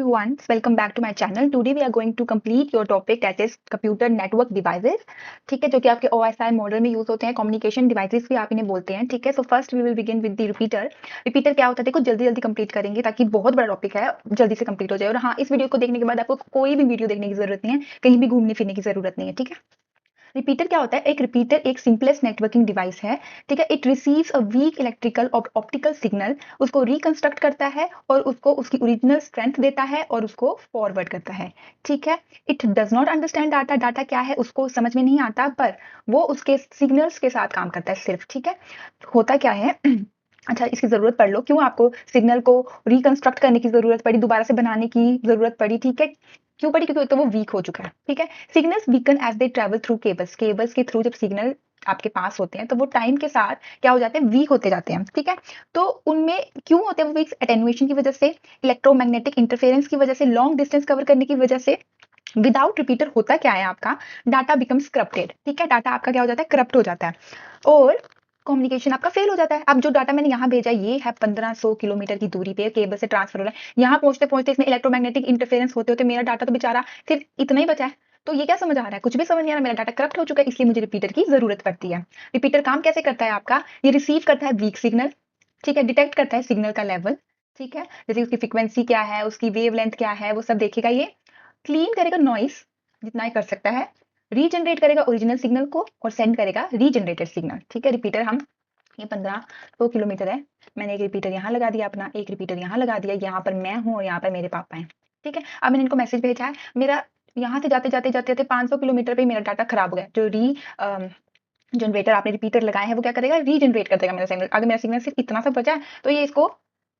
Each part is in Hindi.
ones, welcome back to my channel. Today we are going to complete your topic that is computer network devices. ठीक है, जो कि आपके OSI मॉडल में यूज होते हैं, कम्युनिकेशन डिवाइसेस भी आप इन्हें बोलते हैं. ठीक है, so first we will begin with the repeater. Repeater क्या होता है, देखो जल्दी जल्दी कंप्लीट करेंगे ताकि बहुत बड़ा टॉपिक है, जल्दी से कंप्लीट हो जाए. और हाँ, इस वीडियो को देखने के बाद आपको कोई भी वीडियो देखने की जरूरत नहीं है, कहीं भी घूमने फिरने की जरूरत नहीं है. ठीक है, रिपीटर क्या होता है, एक रिपीटर एक सिंपलेस्ट नेटवर्किंग डिवाइस है. ठीक है, it receives a weak electrical और ऑप्टिकल सिग्नल, उसको रिकंस्ट्रक्ट करता है और उसको उसकी ओरिजिनल स्ट्रेंथ देता है और उसको फॉरवर्ड करता है. ठीक है, it does not understand data. Data क्या है उसको समझ में नहीं आता, पर वो उसके सिग्नल्स के साथ काम करता है सिर्फ. ठीक है, होता क्या है अच्छा, इसकी जरूरत पड़ लो, क्यों आपको सिग्नल को रिकंस्ट्रक्ट करने की जरूरत पड़ी, दोबारा से बनाने की जरूरत पड़ी. ठीक है, क्यों पड़ी, क्योंकि तो वो वीक हो चुका है. ठीक है, signals weaken as they travel through cables. Cables के थ्रू जब सिग्नल आपके पास होते हैं तो वो टाइम के साथ क्या हो जाते हैं, वीक होते जाते हैं. ठीक है, तो उनमें क्यों होते हैं वो वीक, अटेनुएशन की वजह से, इलेक्ट्रोमैग्नेटिक इंटरफेरेंस की वजह से, लॉन्ग डिस्टेंस कवर करने की वजह से. विदाउट रिपीटर होता क्या है, आपका डाटा बिकम्स करप्टेड. ठीक है, डाटा आपका क्या हो जाता है, करप्ट हो जाता है और कम्युनिकेशन आपका फेल हो जाता है. अब जो डाटा मैंने यहाँ भेजा ये है 1500 किलोमीटर की दूरी पे केबल से ट्रांसफर हो रहा है. यहाँ पहुंचते पहुंचते इसमें इलेक्ट्रोमैग्नेटिक इंटरफेरेंस होते होते मेरा डाटा तो बेचारा सिर्फ इतना ही बचा है. तो ये क्या समझ आ रहा है, कुछ भी समझ नहीं आ रहा, मेरा डाटा करप्ट हो चुका है, इसलिए मुझे रिपीटर की जरूरत पड़ती है. रिपीटर काम कैसे करता है आपका, ये रिसीव करता है वीक सिग्नल. ठीक है, डिटेक्ट करता है सिग्नल का लेवल. ठीक है, जैसे उसकी फ्रिक्वेंसी क्या है, उसकी वेव लेंथ क्या है, वो सब देखेगा. ये क्लीन करेगा नॉइस जितना ही कर सकता है, रीजनरेट करेगा ओरिजिनल सिग्नल को और सेंड करेगा रीजनरेटेड सिग्नल. ठीक है, रिपीटर हम ये 1500 किलोमीटर है, मैंने एक रिपीटर यहाँ लगा दिया, अपना एक रिपीटर यहाँ लगा दिया, यहाँ पर मैं हूँ और यहाँ पर मेरे पापा हैं. ठीक है, अब मैंने इनको मैसेज भेजा है, मेरा यहाँ से जाते जाते जाते जाते 500 किलोमीटर पे मेरा डाटा खराब हो गया. जो जनरेटर आपने रिपीटर लगाए हैं वो क्या करेगा, रीजनरेट कर देगा मेरा सिग्नल. अगर मेरा सिग्नल सिर्फ इतना सा बचा है तो ये इसको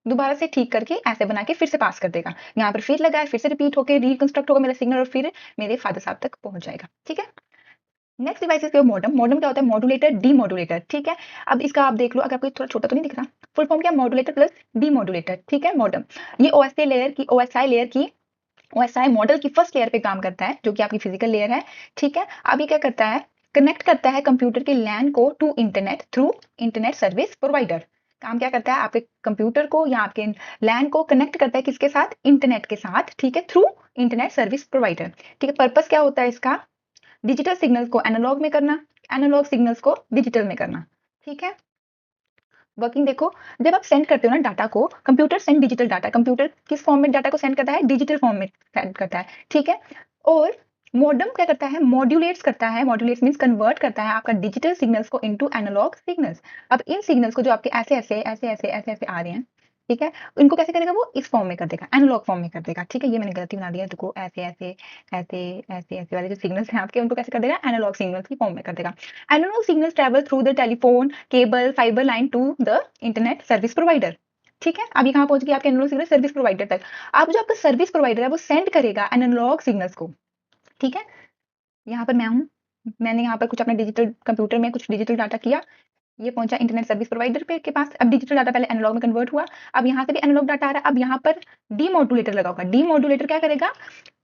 दोबारा से ठीक करके ऐसे बना के फिर से पास कर देगा. यहाँ पर फिर लगा है, फिर से रिपीट होकर रिकंस्ट्रक्ट होगा मेरा सिग्नल और फिर मेरे फादर साहब तक पहुंच जाएगा. ठीक है, नेक्स्ट डिवाइस है मॉडम. मॉडम क्या होता है, मॉड्यूलेटर डीमॉड्यूलेटर. ठीक है, अब इसका आप देख लो, अगर आपको थोड़ा छोटा तो नहीं दिख रहा, फुल फॉर्म क्या, मॉड्यूलेटर प्लस डीमॉड्यूलेटर. ठीक है, मॉडम ये ओएसआई मॉडल की फर्स्ट लेयर पे काम करता है, जो कि आपकी फिजिकल लेयर है. ठीक है, अब ये क्या करता है, कनेक्ट करता है कंप्यूटर के लैन को to internet through internet service provider. काम क्या करता है, आपके कंप्यूटर को या आपके लैन को कनेक्ट करता है किसके साथ, इंटरनेट के साथ. ठीक है, थ्रू इंटरनेट सर्विस प्रोवाइडर. ठीक है, पर्पस क्या होता है इसका, डिजिटल सिग्नल्स को एनालॉग में करना, एनालॉग सिग्नल्स को डिजिटल में करना. ठीक है, वर्किंग देखो, जब आप सेंड करते हो ना डाटा को, computer send digital data, computer किस फॉर्म में डाटा को सेंड करता है, डिजिटल फॉर्म में सेंड करता है. ठीक है, और मॉडम क्या करता है, मॉड्यूलेट्स करता है. मॉड्यूलेट्स मींस कन्वर्ट करता है आपका डिजिटल सिग्नल्स को इनटू एनालॉग सिग्नल्स. अब इन सिग्नल्स को जो आपके ऐसे ऐसे ऐसे ऐसे ऐसे ऐसे आ रहे हैं, ठीक है, इनको कैसे करेगा, वो इस फॉर्म में कर देगा, एनालॉग फॉर्म में कर देगा. ठीक है, ये मैंने गलती बना दिया, देखो ऐसे ऐसे ऐसे ऐसे ऐसे वाले जो सिग्नल्स हैं आपके, उनको कैसे कर देगा, एनालॉग सिग्नल्स की फॉर्म में कर देगा. Analogue signals travel through the telephone cable fibre line to the internet service provider. ठीक है, अभी कहाँ पहुंच गया आपके एनालॉग सिग्नल सर्विस प्रोवाइडर तक. अब जो आपका सर्विस प्रोवाइडर है वो सेंड करेगा एनालॉग सिग्नल्स को. ठीक है, यहाँ पर मैं हूँ, मैंने यहाँ पर कुछ अपने डिजिटल कंप्यूटर में कुछ डिजिटल डाटा किया, ये पहुंचा इंटरनेट सर्विस प्रोवाइडर पे के पास. अब डिजिटल डाटा पहले एनालॉग में कन्वर्ट हुआ, अब यहाँ से भी एनालॉग डाटा आ रहा है. अब यहाँ पर डीमॉड्यूलेटर लगा होगा. डीमॉड्यूलेटर क्या करेगा,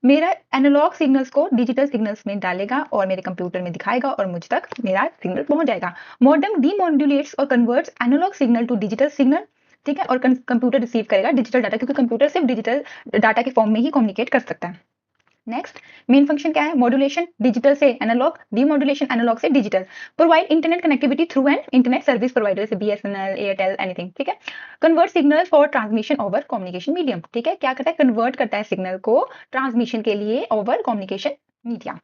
मेरा एनालॉग सिग्नल्स को डिजिटल सिग्नल्स में डालेगा और मेरे कंप्यूटर में दिखाएगा और मुझ तक मेरा सिग्नल पहुंच जाएगा. मॉडम डीमॉड्यूलेट्स और converts analogue signal to digital signal. ठीक है, और कंप्यूटर रिसीव करेगा डिजिटल डाटा, क्योंकि कंप्यूटर सिर्फ डिजिटल डाटा के फॉर्म में ही कम्युनिकेट कर सकता है. नेक्स्ट मेन फंक्शन क्या है, मॉड्यूलेशन डिजिटल से एनालॉग, डीमॉड्यूलेशन एनालॉग से digital. Provide internet connectivity through an internet service provider, जैसे बीएसएनएल, एयरटेल, एनीथिंग. ठीक है, convert signal for transmission over communication medium. ठीक है, क्या करता है, कन्वर्ट करता है सिग्नल को ट्रांसमिशन के लिए ओवर कम्युनिकेशन मीडियम.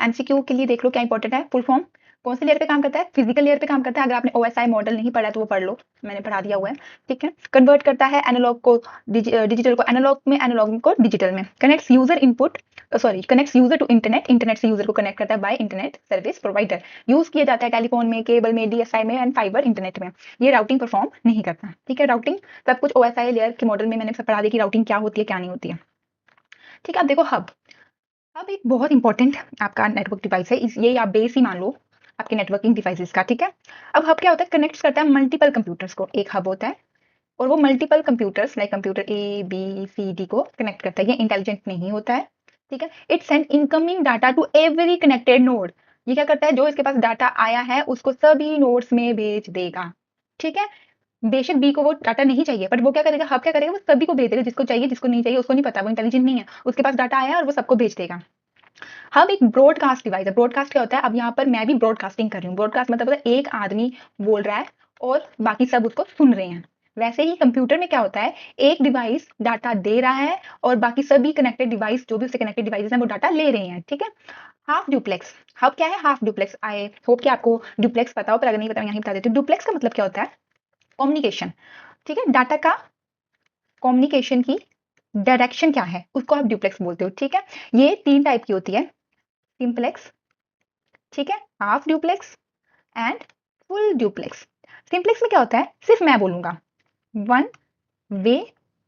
एमसीक्यू के लिए देख लो क्या इंपॉर्टेंट है, फुल फॉर्म कौन सी लेयर पे काम करता है, फिजिकल लेयर पे काम करता है. अगर आपने ओएसआई मॉडल नहीं पढ़ा तो वो पढ़ लो, मैंने पढ़ा दिया हुआ है. ठीक है, कन्वर्ट करता है एनालॉग को डिजिटल को एनालॉग में, एनालॉग को डिजिटल में. Connects user input connects user to internet, internet से यूजर को कनेक्ट करता है by internet service provider. Use किया जाता है टेलीफोन में, केबल में, डीएसआई में एंड फाइबर इंटरनेट में. ये राउटिंग परफॉर्म नहीं करता. ठीक है, राउटिंग सब कुछ ओएसआई लेयर के मॉडल में मैंने पढ़ा दिया कि राउटिंग क्या होती है क्या नहीं होती है. ठीक है, अब देखो हब. हब एक बहुत इंपॉर्टेंट आपका नेटवर्क डिवाइस है, ये आप बेस ही मान लो आपके नेटवर्किंग डिवाइसेस का. ठीक है, अब हब क्या होता है, कनेक्ट करता है मल्टीपल कंप्यूटर्स को. एक हब होता है और वो multiple computers like computer A B C D को कनेक्ट करता है. ये इंटेलिजेंट नहीं होता है. ठीक है, it send incoming data to every connected node. ये क्या करता है, जो इसके पास डाटा आया है उसको सभी नोड्स में भेज देगा. ठीक है, बेशक बी को वो डाटा नहीं चाहिए, बट वो क्या करेगा, हब क्या करेगा, वो सभी को भेज देगा, जिसको चाहिए जिसको नहीं चाहिए उसको नहीं पता, वो इंटेलिजेंट नहीं है, उसके पास डाटा आया और वो सबको भेज देगा। हब एक ब्रॉडकास्ट डिवाइस है। ब्रॉडकास्ट क्या होता है, अब यहाँ पर मैं भी ब्रॉडकास्टिंग कर रही हूँ। ब्रॉडकास्ट मतलब होता है एक आदमी बोल रहा है और बाकी सब उसको सुन रहे हैं। वैसे ही कंप्यूटर में क्या होता है, एक डिवाइस डाटा दे रहा है और बाकी सभी कनेक्टेड डिवाइस, जो भी उससे कनेक्टेड डिवाइसेस हैं, वो डाटा ले रहे हैं। ठीक है। हाफ ड्यूप्लेक्स, हब क्या है, हाफ ड्यूप्लेक्स। आई होप कि आपको ड्यूप्लेक्स पता हो, पर अगर नहीं पता मैं यहाँ बता देती हूँ। ड्यूप्लेक्स का मतलब क्या होता है, कम्युनिकेशन। ठीक है, डाटा का कम्युनिकेशन की डायरेक्शन क्या है उसको आप ड्यूप्लेक्स बोलते हो। ठीक है, ये 3 टाइप की होती है, सिंपलेक्स, ठीक है, half duplex and full duplex. Simplex में क्या होता है, सिर्फ मैं बोलूंगा, वन वे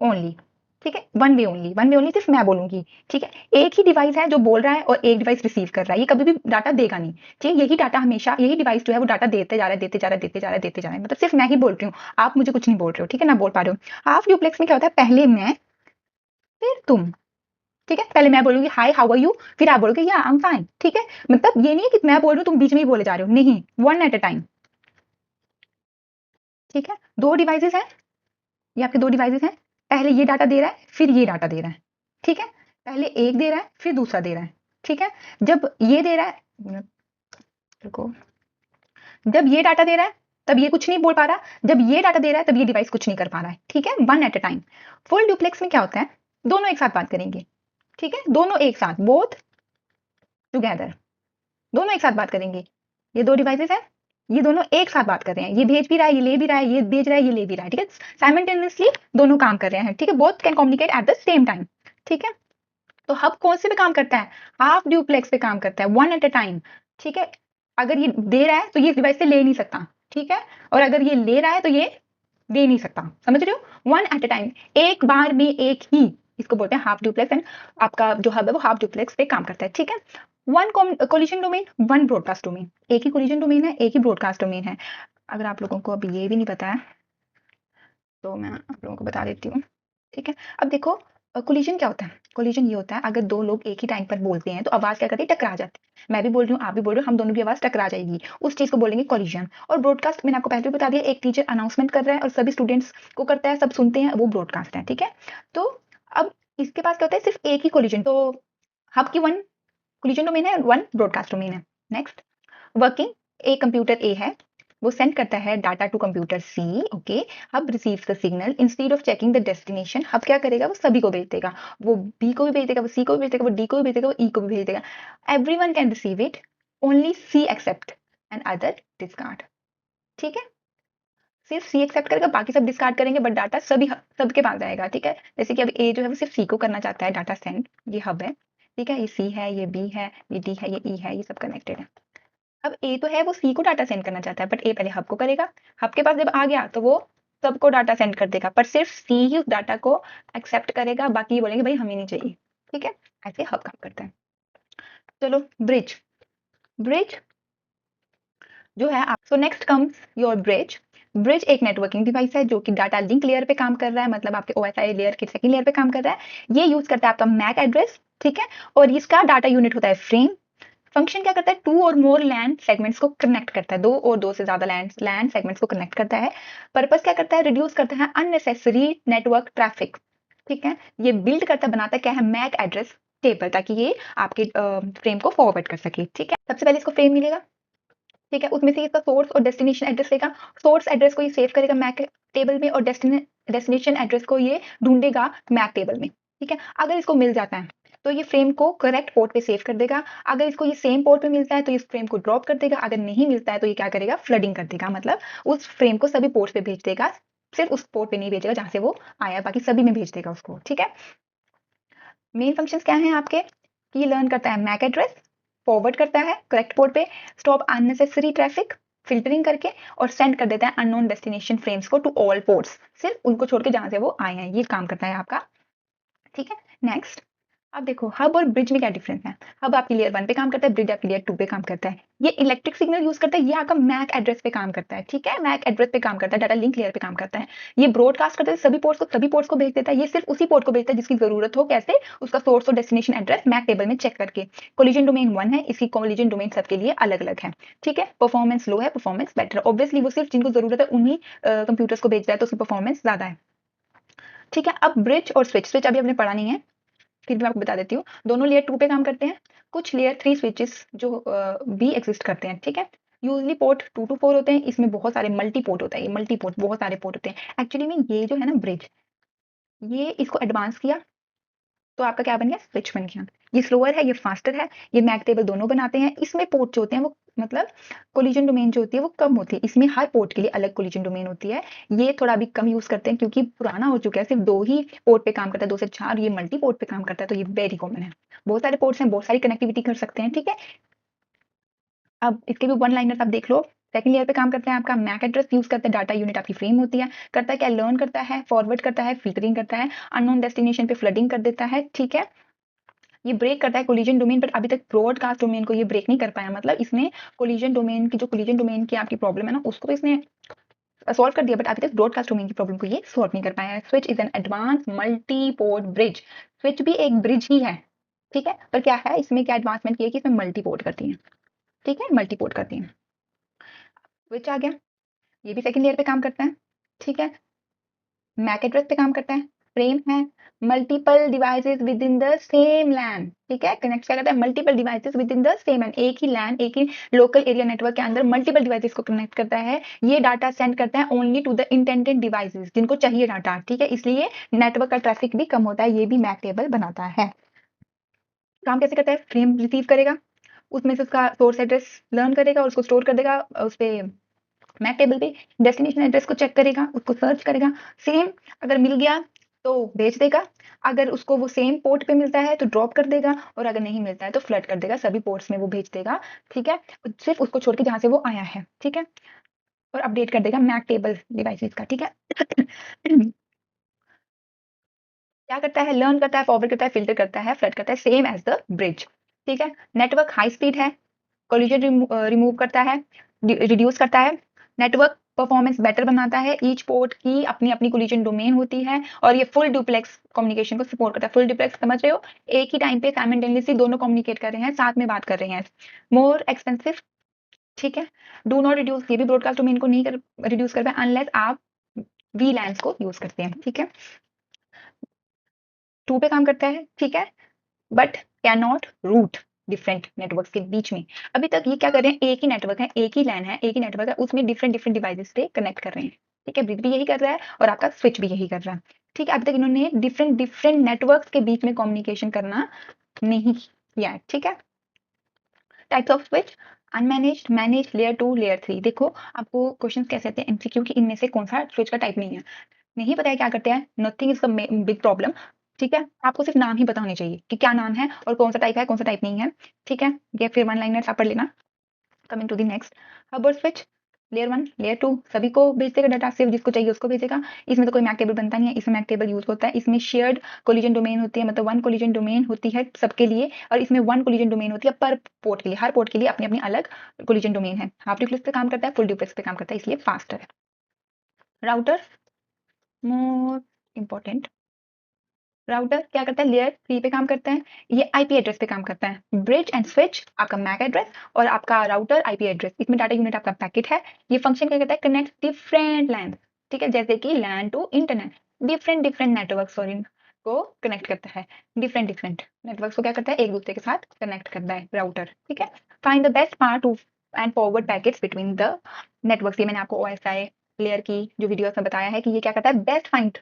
ओनली। ठीक है, one way only, one way only, सिर्फ मैं बोलूंगी। ठीक है, एक ही डिवाइस है जो बोल रहा है और एक डिवाइस रिसीव कर रहा है, ये कभी भी डाटा देगा नहीं। ठीक है, यही डाटा हमेशा, यही डिवाइस जो है वो डाटा देते जा रहा है, देते जा रहा है, देते जा रहा है, देते जा रहा है, मतलब सिर्फ मैं ही बोल रही हूँ, आप मुझे कुछ नहीं बोल रहे हो। ठीक है ना, बोल पा रहे हो। हाफ ड्यूप्लेक्स में क्या होता है, पहले मैं फिर तुम। ठीक है, पहले मैं बोलूंगी हाय हाउ आर यू, फिर आप बोलोगे या आई एम फाइन। ठीक है, मतलब ये नहीं है कि मैं बोल रही हूँ तुम बीच में ही बोले जा रहे हो, नहीं, वन एट अ टाइम। ठीक है, 2 डिवाइसेस हैं, ये आपके 2 डिवाइसेस हैं, पहले ये डाटा दे रहा है फिर ये डाटा दे रहा है। ठीक है, पहले एक दे रहा है फिर दूसरा दे रहा है। ठीक है, जब ये दे रहा है, रुको, जब ये डाटा दे रहा है तब ये कुछ नहीं बोल पा रहा, जब ये डाटा दे रहा है तब ये डिवाइस कुछ नहीं कर पा रहा है। ठीक है, one at a time. Full duplex में क्या होता है, दोनों एक साथ बात करेंगे। ठीक है, दोनों एक साथ, बोथ टुगेदर, दोनों एक साथ बात करेंगे। ये 2 डिवाइसेस हैं, ये दोनों एक साथ बात कर रहे हैं, ये भेज भी रहा है, ये ले भी रहा है, ये भेज रहा है, ये ले भी रहा है। ठीक है, साइमल्टेनियसली दोनों काम कर रहे हैं। ठीक है, both can communicate at the same time. ठीक है, तो हब कौन से पे काम करता है, हाफ ड्यूप्लेक्स पे काम करता है, वन एट अ टाइम। ठीक है, अगर ये दे रहा है तो ये डिवाइस से ले नहीं सकता। ठीक है, और अगर ये ले रहा है तो ये दे नहीं सकता, समझ रहे हो, वन एट अ टाइम, एक बार में एक ही, इसको बोलते हैं हाफ ड्यूप्लेक्स। एंड आपका जो हब है वो हाफ ड्यूप्लेक्स पे काम करता है। ठीक है, one collision domain, one broadcast domain, एक ही कोलिजन डोमेन है, एक ही ब्रॉडकास्ट डोमेन है। अगर आप लोगों को अभी ये भी नहीं पता है तो मैं आप लोगों को बता देती हूँ। ठीक है, अब देखो कोलिजन क्या होता है, कोलिजन ये होता है अगर 2 लोग एक ही टाइम पर बोलते हैं तो आवाज क्या करती है, टकरा जाती है। मैं भी बोल रही हूँ, आप भी बोल रहे हो, हम दोनों की आवाज टकरा जाएगी, उस चीज को बोलेंगे कोलिजन। और ब्रॉडकास्ट मैंने आपको पहले भी बता दिया, एक टीचर अनाउंसमेंट कर रहा है और सभी स्टूडेंट्स को करता है, सब सुनते हैं, वो ब्रॉडकास्ट है। ठीक है, तो अब इसके पास क्या होता है, सिर्फ एक ही कोलिजन, तो हब की वन कोलिजन डोमेन है, वन ब्रॉडकास्ट डोमेन है। नेक्स्ट, वर्किंग, एक कंप्यूटर ए है, वो सेंड करता है data to computer C. Okay, hub receives the signal, instead of checking the destination, hub क्या करेगा, वो सभी को भेज देगा, वो बी को भी भेज देगा, वो सी को भी भेज देगा, वो डी को भी भेज देगा, वो ई को भी भेज देगा। Everyone can receive it, only C accept and other discard. ठीक है, सिर्फ सी एक्सेप्ट करेगा, बाकी सब डिस्कार्ड करेंगे, बट डाटा सभी सबके पास जाएगा। ठीक है, जैसे कि अब ए जो है वो सिर्फ सी को करना चाहता है डाटा सेंड, ये हब है। ठीक है, ये सी है, ये बी है, ये डी है, ये ई है, ये सब कनेक्टेड है। अब ए तो है वो सी को डाटा सेंड करना चाहता है, बट ए पहले हब को करेगा, हब के पास जब आ गया तो वो सबको डाटा सेंड कर देगा, पर सिर्फ सी ही उस डाटा को एक्सेप्ट करेगा, बाकी बोलेंगे भाई हमें नहीं चाहिए। ठीक है, ऐसे हब काम करता है। चलो, ब्रिज, ब्रिज जो है आप, so next comes your bridge. Bridge एक नेटवर्किंग डिवाइस है जो कि डाटा लिंक लेयर पे काम कर रहा है, मतलब आपके ओएसआई लेयर के सेकंड लेयर पे काम कर रहा है। ये यूज करता है आपका मैक एड्रेस। ठीक है, और इसका डाटा यूनिट होता है फ्रेम। फंक्शन क्या करता है, 2 और मोर लैंड सेगमेंट्स को कनेक्ट करता है, 2 और 2 से ज्यादा लैंड सेगमेंट्स को कनेक्ट करता है। पर्पस क्या करता है, रिड्यूस करता है अननेसेसरी नेटवर्क ट्रैफिक। ठीक है, ये बिल्ड करता बनाता क्या है, मैक एड्रेस टेबल, ताकि ये आपके फ्रेम को फॉरवर्ड कर सके। ठीक है, सबसे पहले इसको फ्रेम मिलेगा। ठीक है, उसमें से इसका सोर्स और डेस्टिनेशन एड्रेस लेगा, सोर्स एड्रेस को ये सेव करेगा मैक टेबल में, और डेस्टिनेशन एड्रेस को ये ढूंढेगा मैक टेबल में। ठीक है, अगर इसको मिल जाता है तो ये फ्रेम को करेक्ट पोर्ट पे सेव कर देगा, अगर इसको ये सेम पोर्ट पे मिलता है तो इस फ्रेम को ड्रॉप कर देगा, अगर नहीं मिलता है तो ये क्या करेगा, फ्लडिंग कर देगा, मतलब उस फ्रेम को सभी पोर्ट पे भेज देगा, सिर्फ उस पोर्ट पे नहीं भेजेगा जहां से वो आया, बाकी सभी में भेज देगा उसको। ठीक है, मेन फंक्शंस क्या हैं आपके, कि ये लर्न करता है मैक एड्रेस, फॉरवर्ड करता है करेक्ट पोर्ट पे, स्टॉप अननेसेसरी ट्रैफिक फिल्टरिंग करके, और सेंड कर देता है अननोन डेस्टिनेशन फ्रेम्स को टू ऑल पोर्ट्स, सिर्फ उनको छोड़ के जहां से वो आए हैं, ये काम करता है आपका। ठीक है, नेक्स्ट, अब देखो हब और ब्रिज में क्या डिफरेंस है। हब आपकी लेयर 1 पे काम करता है, ब्रिज आपकी लेयर 2 पे काम करता है। ये इलेक्ट्रिक सिग्नल यूज करता है, ये आपका मैक एड्रेस पे काम करता है, ठीक है, मैक एड्रेस पे काम करता है, डाटा लिंक लेयर पे काम करता है। ये ब्रॉडकास्ट करता है सभी पोर्ट्स को भेज देता है। ये सिर्फ उसी पोर्ट को भेजता है जिसकी जरूरत हो, कैसे, उसका सोर्स और डेस्टिनेशन एड्रेस मैक टेबल में चेक करके। कोलिजन डोमेन 1 है, इसकी कोलिजन डोमेन सबके लिए अलग अलग है, ठीक है। परफॉर्मेंस लो है, परफॉर्मेंस बेटर, ऑब्वियसली वो सिर्फ जिनको जरूरत है उन्हीं कंप्यूटर्स को भेज रहा है, तो उसकी परफॉर्मेंस ज्यादा है, ठीक है। अब ब्रिज और स्विच, स्विच अभी हमने पढ़ा नहीं है, फिर मैं आपको बता देती हूँ। दोनों लेयर 2 पे काम करते हैं। कुछ लेयर 3 स्विचेस जो भी एग्जिस्ट करते हैं, ठीक है। यूजली पोर्ट 2 to 4 होते हैं, इसमें बहुत सारे मल्टी पोर्ट होता है, ये मल्टी पोर्ट बहुत सारे पोर्ट होते हैं। एक्चुअली में ये जो है ना ब्रिज, ये इसको एडवांस किया तो आपका क्या बन गया, स्विच बन गया। ये स्लोअर है, ये फास्टर है, ये मैक टेबल दोनों बनाते हैं। इसमें पोर्ट जो होते हैं वो मतलब कोलिजन डोमेन जो होती है वो कम होती है, इसमें हर पोर्ट के लिए अलग कोलिजन डोमेन होती है। ये थोड़ा अभी कम यूज करते हैं क्योंकि पुराना हो चुका है, सिर्फ 2 ही पोर्ट पे काम करता है, 2 से 4, ये मल्टी पोर्ट पे काम करता है, तो ये वेरी कॉमन है। बहुत सारे पोर्ट्स हैं, बहुत सारी कनेक्टिविटी कर सकते हैं, ठीक है। अब इसके भी वन लाइनर आप देख लो। सेकंड लेयर पे काम करते हैं, आपका मैक एड्रेस यूज करते हैं, डाटा यूनिट आपकी फ्रेम होती है, करता है क्या, लर्न करता है, फॉरवर्ड करता है, फिल्टरिंग करता है, अननोन डेस्टिनेशन पे फ्लडिंग कर देता है, ठीक है। ये ब्रेक करता है कोलिजन डोमेन, पर अभी तक ब्रॉडकास्ट डोमेन को ये ब्रेक नहीं कर पाया। मतलब इसने कोलिजन डोमेन की, जो कोलिजन डोमेन की आपकी प्रॉब्लम है ना, उसको तो इसने सॉल्व कर दिया, बट अभी तक ब्रॉडकास्ट डोमेन की प्रॉब्लम को ये सॉल्व नहीं कर पाया है। Switch is an advance multi port bridge, switch भी एक ब्रिज ही है, ठीक है, पर क्या है इसमें क्या एडवांसमेंट की है कि इसमें मल्टी पोर्ट करती है, ठीक है, मल्टी पोर्ट करती है। स्विच आ गया, ये भी सेकंड लेयर पे काम करता है, ठीक है, मैक एड्रेस पे काम करता है, फ्रेम है, multiple devices within the same LAN, ठीक है, कनेक्ट क्या करता है, multiple devices within the same LAN, एक ही लैन, एक ही लोकल एरिया नेटवर्क के अंदर मल्टीपल डिवाइसेस को कनेक्ट करता है। ये डाटा सेंड करता है only to the intended devices, जिनको चाहिए डाटा, ठीक है, इसलिए नेटवर्क का ट्रैफिक भी कम होता है। ये भी मैक टेबल बनाता है। काम कैसे करता है, फ्रेम रिसीव करेगा, उसमें से उसका सोर्स एड्रेस लर्न करेगा और उसको स्टोर कर देगा उस पे मैक टेबल पे, डेस्टिनेशन एड्रेस को चेक करेगा, उसको सर्च करेगा, सेम अगर मिल गया तो भेज देगा, अगर उसको वो सेम पोर्ट पे मिलता है तो ड्रॉप कर देगा, और अगर नहीं मिलता है तो फ्लड कर देगा, सभी पोर्ट्स में वो भेज देगा, ठीक है, सिर्फ उसको छोड़ के जहां से वो आया है, ठीक है, और अपडेट कर देगा मैक टेबल डिवाइसेस का, ठीक है। क्या करता है, लर्न करता है, फॉरवर्ड करता है, फिल्टर करता है, फ्लड करता है, सेम एज द ब्रिज, ठीक है। नेटवर्क हाई स्पीड है, कोलिजन रिमूव करता है, रिड्यूस करता है, नेटवर्क परफॉर्मेंस बेटर बनाता है, ईच पोर्ट की अपनी अपनी कोलिजन डोमेन होती है, और ये फुल डुप्लेक्स कम्युनिकेशन को सपोर्ट करता है। फुल डुप्लेक्स समझ रहे हो, एक ही टाइम पे साइमल्टेनियसली दोनों कम्युनिकेट कर रहे हैं, साथ में बात कर रहे हैं। मोर एक्सपेंसिव, ठीक है, डू नॉट रिड्यूस, ये भी ब्रॉडकास्ट डोमेन को नहीं रिड्यूस कर पाए अनलेस आप वीलैंस को यूज करते हैं, ठीक है। 2 पे काम करता है, ठीक है, but can not route different networks के बीच में। अभी तक ये क्या कर रहे हैं, एक ही नेटवर्क है, एक ही लैन है, एक ही नेटवर्क है, उसमें डिफरेंट डिफरेंट डिवाइसेस से कनेक्ट कर रहे हैं, ठीक है। ब्रिज भी यही कर रहा है और आपका स्विच भी यही कर रहा है, ठीक है। अभी तक इन्होंने डिफरेंट डिफरेंट नेटवर्क्स के बीच में कम्युनिकेशन करना नहीं किया है, ठीक है। Types of switch, unmanaged, manage, layer 2, layer 3। देखो आपको क्वेश्चन कैसे आते हैं एमसीक्यू की, इनमें से कौन सा स्विच का टाइप नहीं है, नहीं पता है क्या करते हैं, nothing is the big problem, ठीक है। आपको सिर्फ नाम ही पता होने चाहिए कि क्या नाम है और कौन सा टाइप है, कौन सा टाइप नहीं है, ठीक है। ये फिर वन लाइनर्स आप पढ़ लेना। Coming to the next, hub और स्विच, लेयर 1, लेयर 2 सभी को भेज देगा डाटा, सिर्फ जिसको चाहिए उसको भेजेगा। इसमें तो कोई मैक टेबल बनता नहीं है, इसमें मैक टेबल यूज होता है। इसमें शेयर्ड कोलिजन डोमेन होती है, मतलब वन कोलिजन डोमेन होती है सबके लिए, और इसमें वन कोलिजन डोमेन होती है पर पोर्ट के लिए, हर पोर्ट के लिए अपनी अपनी अलग कोलिजन डोमेन है। हाफ ड्यूप्लेक्स पे काम करता है, फुल ड्यूप्लेक्स पे काम करता है, इसलिए फास्टर है। राउटर मोर इंपॉर्टेंट, राउटर क्या करता है, लेयर 3 पे काम करता है, ये आईपी एड्रेस पे काम करता है। ब्रिज एंड स्विच आपका मैक एड्रेस, और आपका राउटर आईपी एड्रेस, इसमें डाटा यूनिट आपका पैकेट है। ये फंक्शन क्या करता है, कनेक्ट डिफरेंट लैन, ठीक है, जैसे कि LAN to internet, different different network sorry को कनेक्ट करता है, डिफरेंट डिफरेंट नेटवर्क्स को क्या करता है, एक दूसरे के साथ कनेक्ट करता है राउटर, ठीक है। Find the best part two and forward packets between the networks, ये मैंने आपको ओएसआई लेयर की जो वीडियोस में बताया है कि ये क्या करता है, बेस्ट फाइंड,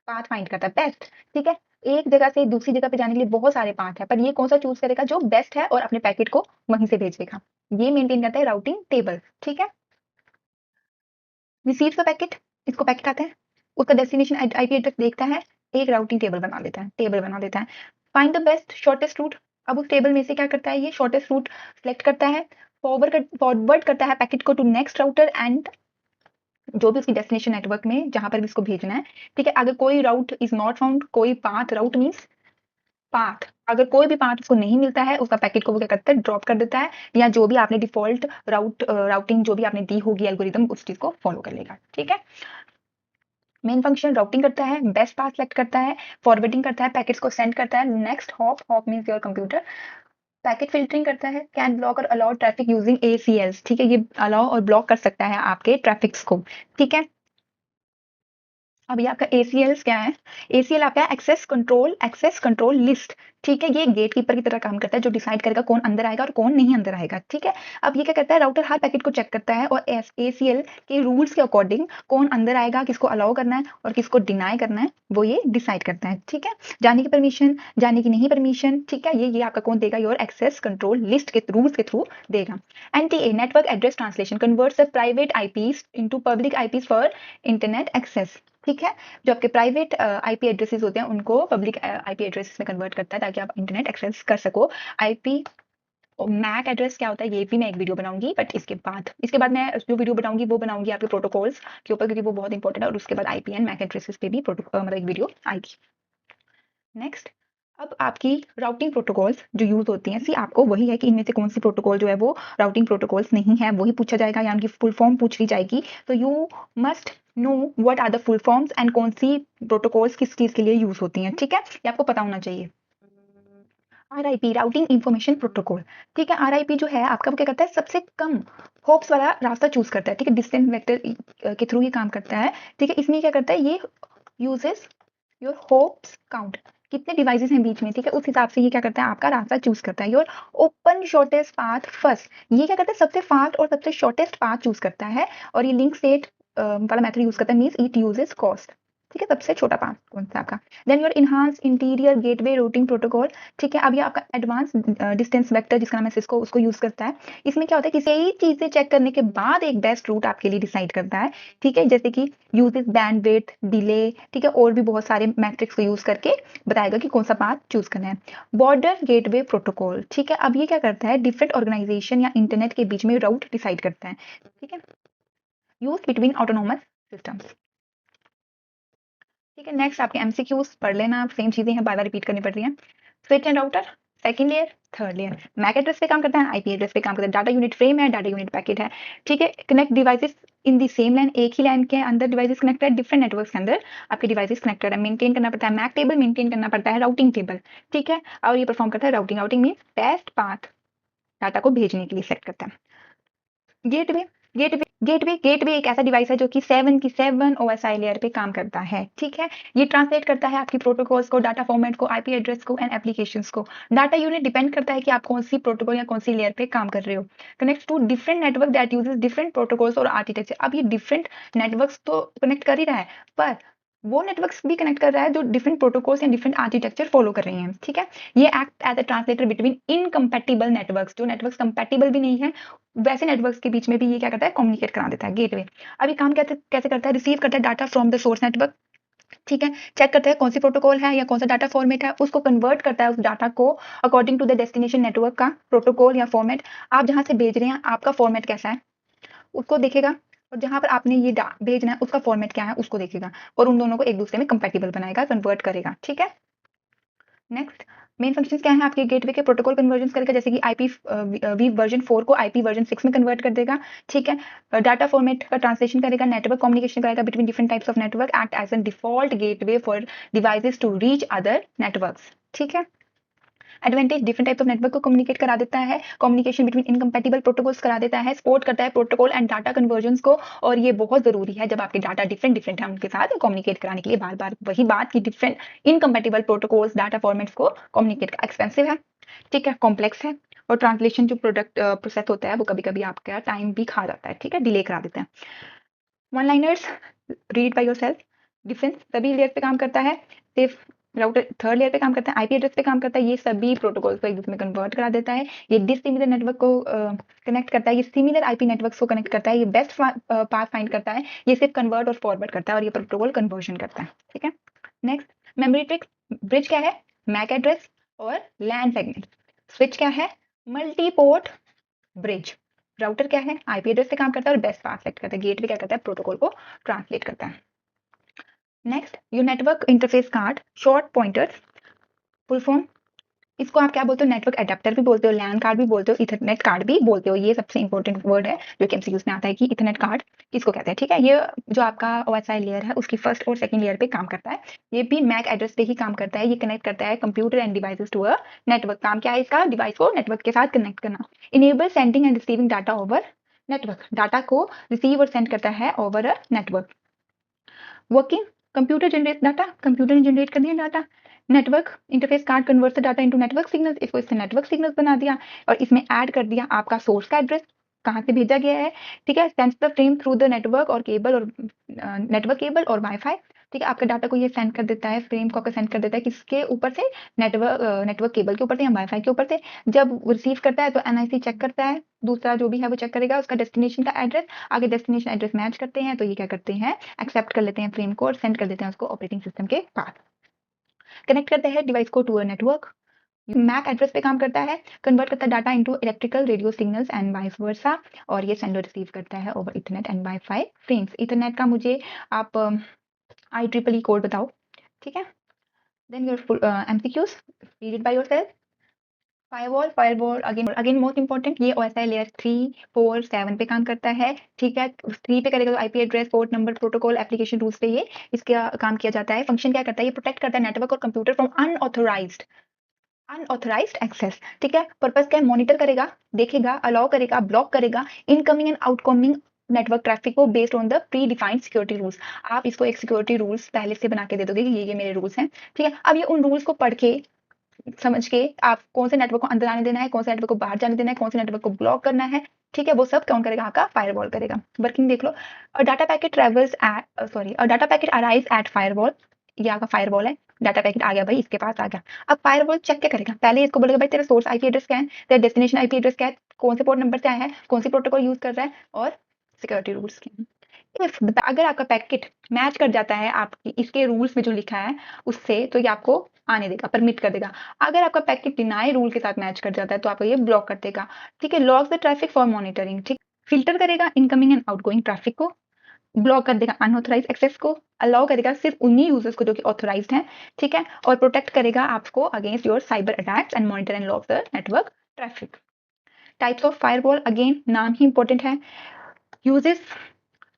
पाथ फाइंड करता है, बेस्ट, ठीक है। एक जगह से दूसरी जगह पे जाने के लिए बहुत सारे पाथ है, पर ये कौन सा चूज करेगा, जो बेस्ट है, और अपने पैकेट को वहीं से भेजेगा। ये मेंटेन करता है राउटिंग टेबल, ठीक है। रिसीव द पैकेट, इसको पैकेट आता है, उसका डेस्टिनेशन आईपी एड्रेस देखता है, एक राउटिंग टेबल बना देता है, टेबल बना देता है। Find the best shortest route, अब उस टेबल में से क्या करता है, ये शॉर्टेस्ट रूट सेलेक्ट करता है, फॉरवर्ड करता है पैकेट को टू नेक्स्ट राउटर एंड जो भी उसकी डेस्टिनेशन नेटवर्क में जहां पर भी इसको भेजना है, ठीक है। अगर कोई राउट इज नॉट फाउंड, कोई पाथ राउट मींस पाथ, अगर कोई भी पाथ उसको नहीं मिलता है, उसका पैकेट को वो क्या करता है, ड्रॉप कर देता है, या जो भी आपने डिफॉल्ट राउटिंग जो भी आपने दी होगी एल्गोरिदम, उस चीज को फॉलो कर लेगा। ठीक है, मेन फंक्शन राउटिंग करता है, बेस्ट पाथ सेलेक्ट करता है, फॉरवर्डिंग करता है, पैकेट्स को सेंड करता है, next hop, hop means your computer, packet filtering करता है, कैन ब्लॉक और अलाउ ट्रैफिक यूजिंग ACLs। ठीक है, ये अलाउ और ब्लॉक कर सकता है आपके ट्रैफिक्स को। ठीक है, अभी आपका ACLs क्या है, ACL आपका एक्सेस कंट्रोल लिस्ट। ठीक है, ये गेट कीपर की तरह काम करता है, जो डिसाइड करेगा कौन अंदर आएगा और कौन नहीं अंदर आएगा। ठीक है, अब ये क्या करता है, राउटर हर पैकेट को चेक करता है और ACL के रूल्स के अकॉर्डिंग कौन अंदर आएगा, किसको अलाउ करना है और किसको डिनाई करना है, वो ये डिसाइड करता है। ठीक है, जाने की परमिशन, जाने की नहीं परमिशन। ठीक है, ये आपका कौन देगा, योर एक्सेस कंट्रोल लिस्ट के रूल्स के थ्रू देगा। NTA network address translation converts private IPs into public IPs for internet access. ठीक है, जो आपके प्राइवेट IP एड्रेसेस होते हैं उनको पब्लिक IP एड्रेसेस में कन्वर्ट करता है, ताकि आप इंटरनेट एक्सेस कर सको। IP मैक एड्रेस क्या होता है, ये भी मैं एक वीडियो बनाऊंगी, बट इसके बाद मैं जो वीडियो बनाऊंगी वो बनाऊंगी आपके प्रोटोकॉल्स के ऊपर, क्योंकि वो बहुत इंपॉर्टेंट है, और उसके बाद IP एंड मैक एड्रेसेस पे भी मतलब एक वीडियो आएगी। नेक्स्ट, अब आपकी राउटिंग प्रोटोकॉल्स जो यूज होती हैं, सी आपको वही है कि इनमें से कौन सी प्रोटोकॉल जो है वो राउटिंग प्रोटोकॉल्स नहीं है, वही पूछा जाएगा या उनकी फुल फॉर्म पूछ ली जाएगी। तो you must know what are the full forms and कौन सी प्रोटोकॉल्स किस चीज के लिए यूज होती हैं। ठीक है, ये आपको पता होना चाहिए। RIP routing information protocol. ठीक है, RIP जो है आपका वो क्या करता है, सबसे कम होप्स वाला रास्ता चूज करता है। ठीक है, डिस्टेंस वेक्टर के थ्रू ये काम करता है। ठीक है, इसमें क्या करता है, ये यूजेस योर होप्स काउंट, कितने डिवाइसेस हैं बीच में। ठीक है, उस हिसाब से ये क्या करता है, आपका रास्ता चूज करता है। Your open shortest path first, ये क्या करता है, सबसे फास्ट और सबसे शॉर्टेस्ट पाथ चूज करता है, और ये लिंक स्टेट वाला मेथड यूज करता है, मींस इट यूजेस कॉस्ट। ठीक है, सबसे छोटा पाथ कौन सा आपका। Then your enhance interior gateway routing protocol. ठीक है, अब ये आपका एडवांस डिस्टेंस वेक्टर जिसका नाम है सिस्को, उसको यूज करता है। इसमें क्या होता है, किसी ही चीज से चेक करने के बाद एक बेस्ट रूट आपके लिए डिसाइड करता है। ठीक है, जैसे कि यूजेस बैंडविड्थ, डिले। ठीक है, और भी बहुत सारे मैट्रिक्स को यूज करके बताएगा कि कौन सा पाथ चूज करना है। Border gateway protocol. ठीक है, अब ये क्या करता है, डिफरेंट ऑर्गेनाइजेशन या इंटरनेट के बीच में रूट डिसाइड करता है। ठीक है, यूज बिटवीन ऑटोनोमस सिस्टम्स। ठीक है, नेक्स्ट आपके MCQs पढ़ लेना, सेम चीजें हैं, बार बार रिपीट करनी पड़ रही है। Switch and router, second layer, third layer. MAC address पे काम करता है, IP एड्रेस पे काम करता है, डाटा यूनिट फ्रेम है, डाटा यूनिट पैकेट है। ठीक है, connect devices in the same line, एक ही लाइन के अंदर डिवाइसेस कनेक्ट है, डिफरेंट नेटवर्क्स के अंदर आपके डिवाइसेस कनेक्टेड है। मेंटेन करना पड़ता है मैक टेबल, मेंटेन करना पड़ता है राउटिंग टेबल। ठीक है, और ये परफॉर्म करता है routing. Routing mean best path data को भेजने के लिए सेलेक्ट करता है। गेटवे, गेटवे एक ऐसा डिवाइस है जो कि 7 OSI लेयर पे काम करता है। ठीक है, ये ट्रांसलेट करता है आपकी प्रोटोकॉल्स को, डाटा फॉर्मेट को, IP एड्रेस को एंड एप्लीकेशंस को। डाटा यूनिट डिपेंड करता है कि आप कौन सी प्रोटोकॉल या कौन सी लेयर पे काम कर रहे हो। Connect to different network that uses different protocols और आर्किटेक्चर। अब ये डिफरेंट नेटवर्क्स तो कनेक्ट कर ही रहा है, पर वो नेटवर्क्स भी कनेक्ट कर रहा है जो डिफरेंट प्रोटोकॉल्स या डिफरेंट आर्किटेक्चर फॉलो कर रही हैं। ठीक है, ये act as a translator between incompatible networks, जो नेटवर्क्स कंपैटिबल भी नहीं है, वैसे नेटवर्क्स के बीच में भी ये क्या करता है, कम्युनिकेट करा देता है। गेटवे अभी काम कैसे करता है, रिसीव करता है data from the source network. ठीक है, चेक करता है कौन सी प्रोटोकॉल है या कौन सा डाटा फॉर्मेट है, उसको कन्वर्ट करता है उस डाटा को according to the destination network का प्रोटोकॉल या फॉर्मेट। आप जहां से भेज रहे हैं आपका फॉर्मेट कैसा है उसको देखेगा, और जहां पर आपने ये भेजना है उसका फॉर्मेट क्या है उसको देखेगा, और उन दोनों को एक दूसरे में कंपैटिबल बनाएगा, कन्वर्ट करेगा। ठीक है, नेक्स्ट मेन फंक्शंस क्या है आपके गेटवे के, प्रोटोकॉल कन्वर्जन करेगा, जैसे कि IP वर्जन 4 को IP वर्जन 6 में कन्वर्ट कर देगा। ठीक है, डाटा फॉर्मेट का ट्रांसलेशन करेगा, नेटवर्क कम्युनिकेशन करेगा between different types of network, act as an default gateway for devices to reach other networks. ठीक है, advantage, different type of network को कम्युनिकेट करा देता है, कम्युनिकेशन बिटवीन इनकम्पैटिबल प्रोटोकॉल्स करा देता है, सपोर्ट करता है प्रोटोकॉल एंड डाटा कन्वर्जन को, और ये बहुत जरूरी है जब आपके डाटा डिफरेंट है उनके साथ कम्युनिकेट कराने के लिए। बार बार वही बात कि different incompatible protocols data formats को कम्युनिकेट, एक्सपेंसिव है। ठीक है, कॉम्प्लेक्स है, और ट्रांसलेशन जो प्रोडक्ट प्रोसेस होता है वो कभी कभी आपका टाइम भी खा जाता है। ठीक है, डिले करा देता है। One liners, read by yourself. Difference सभी लेयर पे काम करता है, सिर्फ राउटर थर्ड लेयर पे काम करता है, IP एड्रेस पे काम करता है, ये सभी प्रोटोकॉल्स को एक दूसरे में कन्वर्ट करा देता है। ये डिसिमिलर नेटवर्क को कनेक्ट करता है, ये सिमिलर IP नेटवर्क्स को कनेक्ट करता है, ये बेस्ट पाथ फाइंड करता है, ये सिर्फ कन्वर्ट और फॉरवर्ड करता है, और ये प्रोटोकॉल कन्वर्जन करता है। ठीक है, नेक्स्ट मेमोरी ट्रिक्स। ब्रिज क्या है, मैक एड्रेस और लैन सेगमेंट। स्विच क्या है, मल्टी पोर्ट ब्रिज। राउटर क्या है, IP एड्रेस पे काम करता है और बेस्ट पाथ सेलेक्ट करता है। गेटवे क्या करता है, प्रोटोकॉल को ट्रांसलेट करता है। Next, your network interface card, short pointers, full form, इसको आप क्या बोलते हो, नेटवर्क एडेप्टर भी बोलते हो, लैन कार्ड भी बोलते हो, इथरनेट कार्ड भी बोलते हो। ये सबसे इंपॉर्टेंट वर्ड है जो कि एमसीक्यूज में आता है कि इथरनेट कार्ड किसको कहते हैं। ठीक है, ये जो आपका ओएसआई लेयर है उसकी फर्स्ट और सेकंड लेयर पे काम करता है। ये भी मैक एड्रेस पे ही काम करता है। ये कनेक्ट करता है computer and devices to a network. काम क्या है इसका, डिवाइस को नेटवर्क के साथ कनेक्ट करना। Enable sending end receiving data over network, data को रिसीव और सेंड करता है over a network. Working, computer generate data, computer ने जनरेट कर दिया data. Network interface card convert the data into network signals, इसको इससे नेटवर्क सिग्नल्स बना दिया और इसमें ऐड कर दिया आपका सोर्स का एड्रेस, कहाँ से भेजा गया है। ठीक है, sends the frame through the network और केबल और नेटवर्क केबल और वाईफाई। ठीक है, आपके डाटा को ये सेंड कर देता है, फ्रेम को आपका सेंड कर देता है किसके ऊपर से, नेटवर्क केबल के ऊपर से या वाईफाई के ऊपर से। जब रिसीव करता है तो एनआईसी चेक करता है, दूसरा जो भी है वो चेक करेगा उसका डेस्टिनेशन का एड्रेस। आगे डेस्टिनेशन एड्रेस मैच करते हैं तो ये क्या करते हैं, एक्सेप्ट कर लेते हैं फ्रेम को और सेंड कर देते हैं उसको ऑपरेटिंग सिस्टम के पास। कनेक्ट करते हैं डिवाइस को to a network. MAC address पे काम करता है, कन्वर्ट करता है data into electrical radio signals and vice versa, और ये सेंड और रिसीव करता है over ethernet and wifi frames. Ethernet का मुझे आप IEEE कोड बताओ। ठीक है, then your MCQs, read it by yourself। Firewall again most important, ये OSI लेयर 3, 4, 7 पे काम करता है। ठीक है, 3 पे करेगा तो IP address, port number, protocol, application rules पे ये इसका काम किया जाता है। फंक्शन क्या करता है, ये प्रोटेक्ट करता है नेटवर्क और कंप्यूटर फ्रॉम अनऑथोराइज्ड एक्सेस। ठीक है, पर्पस क्या है, मॉनिटर करेगा, देखेगा, अलाउ करेगा, ब्लॉक करेगा incoming and outcoming network traffic को based on the predefined security rules. आप इसको एक सिक्योरिटी रूल्स पहले से बना के दे दोगे कि ये मेरे रूल्स हैं। ठीक है, अब ये उन रूल्स को पढ़ के समझ के आप कौन से नेटवर्क को अंदर आने देना है, कौन से नेटवर्क को बाहर जाने देना है, कौन से नेटवर्क को ब्लॉक करना है। ठीक है, वो सब कौन करेगा, आपका फायरवॉल करेगा। वर्किंग देख लो, data packet travels at data packet arrives at firewall. ये आपका फायरवॉल है, डाटा पैकेट आ गया भाई, इसके पास आ गया। अब फायरवॉल चेक क्या करेगा, पहले इसको बोलेगा भाई तेरा सोर्स IP एड्रेस क्या है, तेरा डेस्टिनेशन IP एड्रेस क्या है, कौन से पोर्ट नंबर से आया है, कौन सी प्रोटोकॉल यूज कर रहा है और सिक्योरिटी रूल्स क्या है। अगर आपका पैकेट मैच कर जाता है आपकी इसके रूल्स में जो लिखा है उससे, तो ये आपको आने देगा, परमिट कर देगा। अगर आपका पैकेट डिनाई रूल के साथ मैच कर जाता है तो आपको ये ब्लॉक कर देगा। ठीक है, locks the traffic for monitoring. ठीक, फिल्टर करेगा इनकमिंग एंड आउटगोइंग ट्रैफिक को, ब्लॉक कर देगा अनऑथराइज एक्सेस को, अलाउ करेगा सिर्फ उन्हीं यूजर्स को जो कि ऑथराइज्ड हैं। ठीक है, और प्रोटेक्ट करेगा आपको against your cyber attacks and monitor and lock the network traffic. Types of firewall, again नाम ही इंपॉर्टेंट है। यूजेस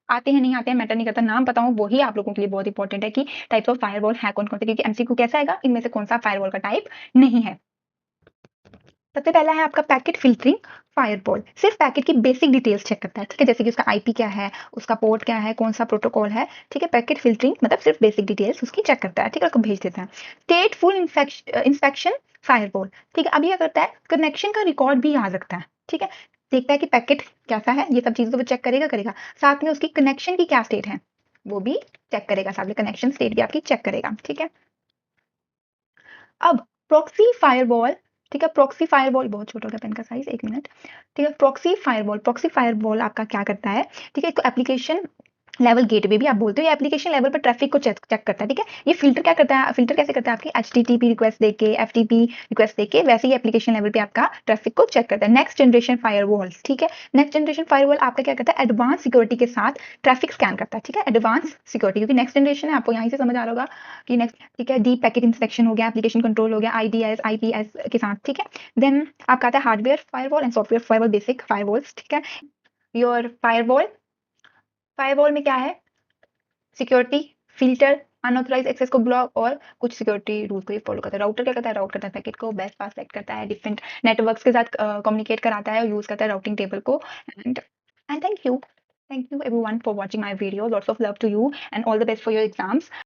आते हैं नहीं आते हैं मैटर नहीं करता, नाम पता हूँ वही आप लोगों के लिए बहुत इंपॉर्टेंट है कि टाइप्स ऑफ फायरवॉल है कौन कौन से, क्योंकि MCQ कैसा आएगा, इनमें से कौन सा फायरवॉल का टाइप नहीं है। सबसे पहला है आपका पैकेट फिल्टरिंग फायरवॉल, सिर्फ पैकेट की बेसिक डिटेल्स चेक करता है। ठीक है, जैसे कि उसका IP क्या है, उसका पोर्ट क्या है, कौन सा प्रोटोकॉल है। ठीक है, पैकेट फिल्टरिंग मतलब सिर्फ बेसिक डिटेल्स उसकी चेक करता है। ठीक है, उसको भेज देता है। स्टेटफुल इंस्पेक्शन फायरवॉल, ठीक है, अब ये करता है कनेक्शन का रिकॉर्ड भी याद रखता है। ठीक है, देखता है कि पैकेट कैसा है, ये सब चीजें तो वो चेक करेगा। साथ में उसकी कनेक्शन की क्या स्टेट है वो भी चेक करेगा, साथ में कनेक्शन स्टेट भी आपकी चेक करेगा। ठीक है, अब प्रॉक्सी फायरवॉल। ठीक है, प्रॉक्सी फायरवॉल बहुत छोटा हो गया पेन का साइज, 1 मिनट। ठीक है, प्रॉक्सी फायरवॉल आपका क्या करता है, ठीक है, तो एप्लीकेशन लेवल गेटवे भी आप बोलते हो, ये एप्लीकेशन लेवल पर ट्रैफिक को चेक करता है। ठीक है, ये फिल्टर क्या करता है, फिल्टर कैसे करता है आपकी HTTP रिक्वेस्ट देके, FTP रिक्वेस्ट देके, वैसे ही एप्लीकेशन लेवल पे आपका ट्रैफिक को चेक करता है। नेक्स्ट जनरेशन फायरवॉल्स, ठीक है, नेक्स्ट जनरेशन फायरवॉल आपका क्या करता है, एडवांस सिक्योरिटी के साथ ट्रैफिक स्कैन करता है। ठीक है, एडवांस सिक्योरिटी, क्योंकि नेक्स्ट जनरेशन है, आपको यहाँ से समझ आ रहा होगा कि नेक्स्ट। ठीक है, डीप पैकेट इंस्पेक्शन हो गया, एप्लीकेशन कंट्रोल हो गया, IDS IPS के साथ। ठीक है, देन आपका आता है hardware firewall and software firewall, basic firewalls. ठीक है, योर फायरवॉल में क्या है, सिक्योरिटी, फिल्टर, अनऑथराइज एक्सेस को ब्लॉक और कुछ सिक्योरिटी रूल को ये फॉलो करता है। राउटर क्या करता है, राउट करता है पैकेट को, बेस्ट पाथ सेलेक्ट करता है, डिफरेंट नेटवर्क्स के साथ कम्युनिकेट कराता है और यूज करता है राउटिंग टेबल को। And thank you everyone for watching my video. Lots of love to you and all the best for your exams.